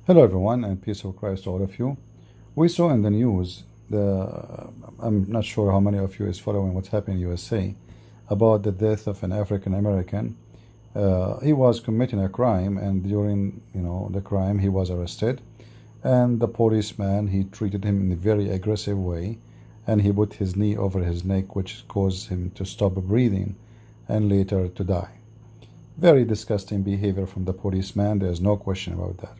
Hello, everyone, and peace of Christ to all of you. We saw in the news, I'm not sure how many of you is following what's happening in USA about the death of an African American. He was committing a crime, and during the crime, he was arrested. And the policeman, he treated him in a very aggressive way, and he put his knee over his neck, which caused him to stop breathing, and later to die. Very disgusting behavior from the policeman. There's no question about that.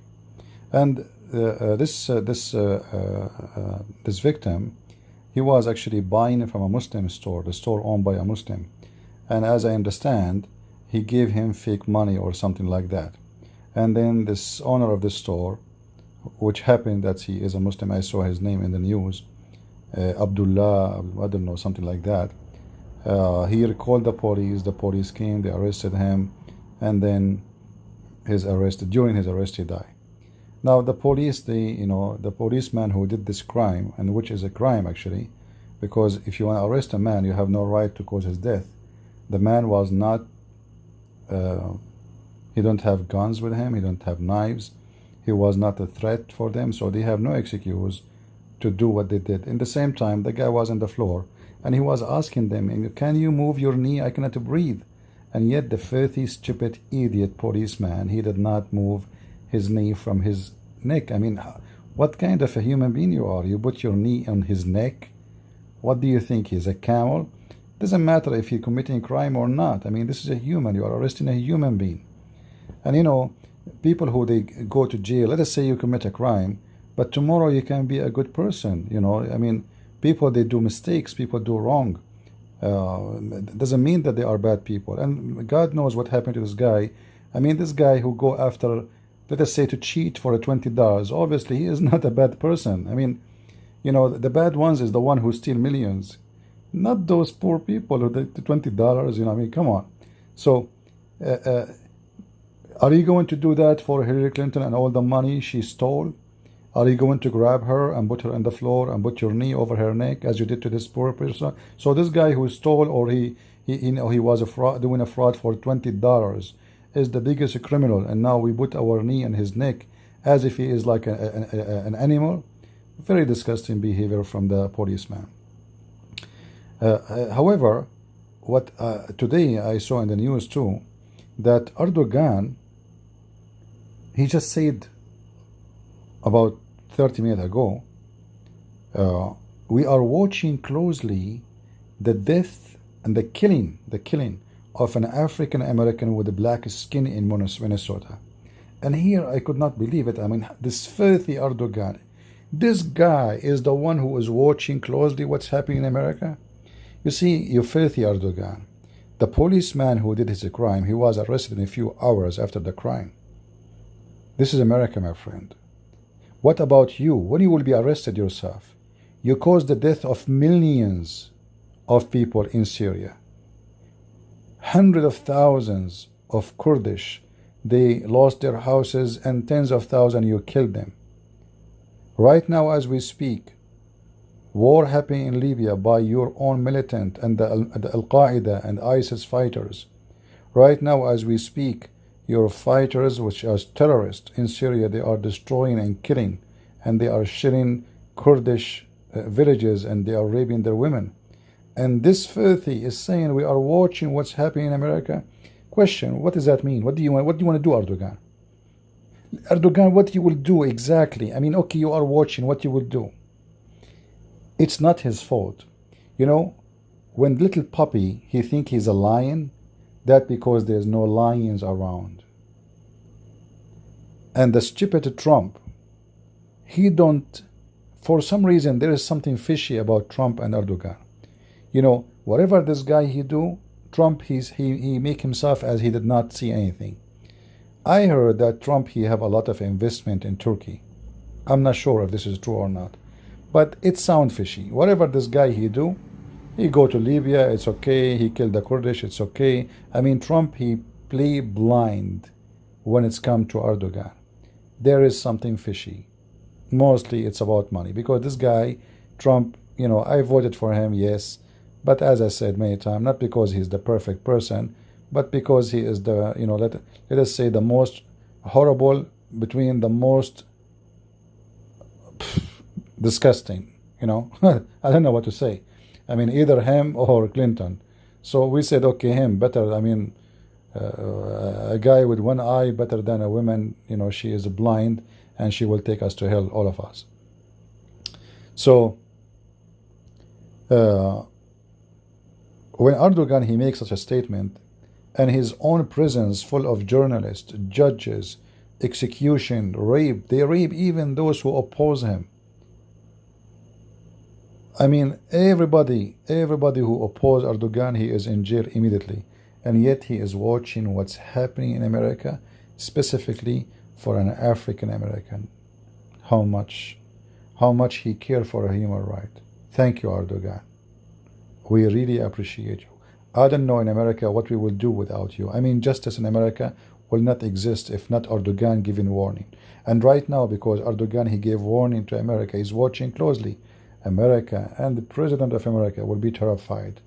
And this victim, he was actually buying from a Muslim store, the store owned by a Muslim. And as I understand, he gave him fake money or something like that. And then this owner of the store, which happened that he is a Muslim, I saw his name in the news, Abdullah, I don't know, something like that. He called the police came, they arrested him, and then during his arrest, he died. Now the police, the policeman who did this crime, and which is a crime actually, because if you want to arrest a man, you have no right to cause his death. The man was not, he don't have guns with him, he don't have knives, he was not a threat for them, so they have no excuse to do what they did. In the same time, the guy was on the floor, and he was asking them, can you move your knee? I cannot breathe. And yet the filthy, stupid, idiot policeman, he did not move his knee from his neck. I mean, what kind of a human being you are? You put your knee on his neck? What do you think? He's a camel? Doesn't matter if he's committing crime or not. I mean, this is a human. You are arresting a human being. And people who they go to jail, let us say you commit a crime, but tomorrow you can be a good person. I mean, people, they do mistakes, people do wrong. Doesn't mean that they are bad people. And God knows what happened to this guy. I mean, this guy who go after, let us say, to cheat for $20, obviously he is not a bad person. I mean, the bad ones is the one who steal millions, not those poor people who the $20. I mean, come on. So, are you going to do that for Hillary Clinton and all the money she stole? Are you going to grab her and put her on the floor and put your knee over her neck as you did to this poor person? So this guy who stole, or he was doing a fraud for $20, is the biggest criminal, and now we put our knee on his neck as if he is like an animal. Very disgusting behavior from the policeman. However, what today I saw in the news too, that Erdoğan, he just said about 30 minutes ago, we are watching closely the death and the killing of an African American with black skin in Minnesota. And here I could not believe it. I mean, this filthy Erdoğan, this guy is the one who is watching closely what's happening in America. You see, you filthy Erdoğan, the policeman who did his crime, he was arrested in a few hours after the crime. This is America, my friend. What about you? When you will be arrested yourself? You caused the death of millions of people in Syria. Hundreds of thousands of Kurdish, they lost their houses, and tens of thousands, you killed them. Right now as we speak, war happening in Libya by your own militant and the Al-Qaeda and ISIS fighters. Right now as we speak, your fighters, which are terrorists in Syria, they are destroying and killing, and they are shelling Kurdish villages, and they are raping their women. And this filthy is saying we are watching what's happening in America. Question, what does that mean? What do you want to do, Erdoğan? Erdoğan, what you will do exactly? I mean, okay, you are watching, what you will do. It's not his fault. When little puppy, he think he's a lion, that because there's no lions around. And the stupid Trump, he don't, for some reason, there is something fishy about Trump and Erdoğan. Whatever this guy he do, Trump, he make himself as he did not see anything. I heard that Trump, he have a lot of investment in Turkey. I'm not sure if this is true or not, but it sounds fishy. Whatever this guy he do, he go to Libya, it's okay. He killed the Kurdish, it's okay. I mean, Trump, he play blind when it's come to Erdoğan. There is something fishy. Mostly it's about money, because this guy, Trump, I voted for him, yes. But as I said many times, not because he's the perfect person, but because he is the, let us say, the most horrible between the most disgusting, you know. I don't know what to say. I mean, either him or Clinton. So we said, okay, him better. I mean, a guy with one eye better than a woman, you know, she is blind and she will take us to hell, all of us. So when Erdogan, he makes such a statement, and his own prisons full of journalists, judges, execution, rape, they rape even those who oppose him. I mean, everybody who opposes Erdogan, he is in jail immediately. And yet he is watching what's happening in America, specifically for an African American. How much he cared for a human right. Thank you, Erdogan. We really appreciate you. I don't know in America what we will do without you. I mean, justice in America will not exist if not Erdogan giving warning. And right now, because Erdogan, he gave warning to America, he's watching closely. America and the President of America will be terrified.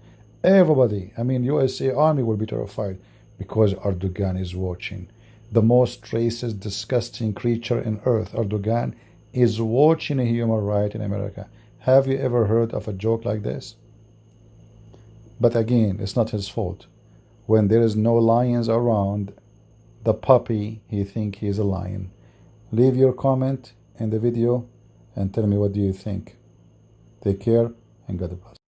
Everybody, I mean, USA Army will be terrified because Erdogan is watching. The most racist, disgusting creature in earth, Erdogan, is watching a human right in America. Have you ever heard of a joke like this? But again, it's not his fault. When there is no lions around, the puppy, he think he's a lion. Leave your comment in the video and tell me what do you think. Take care and God bless.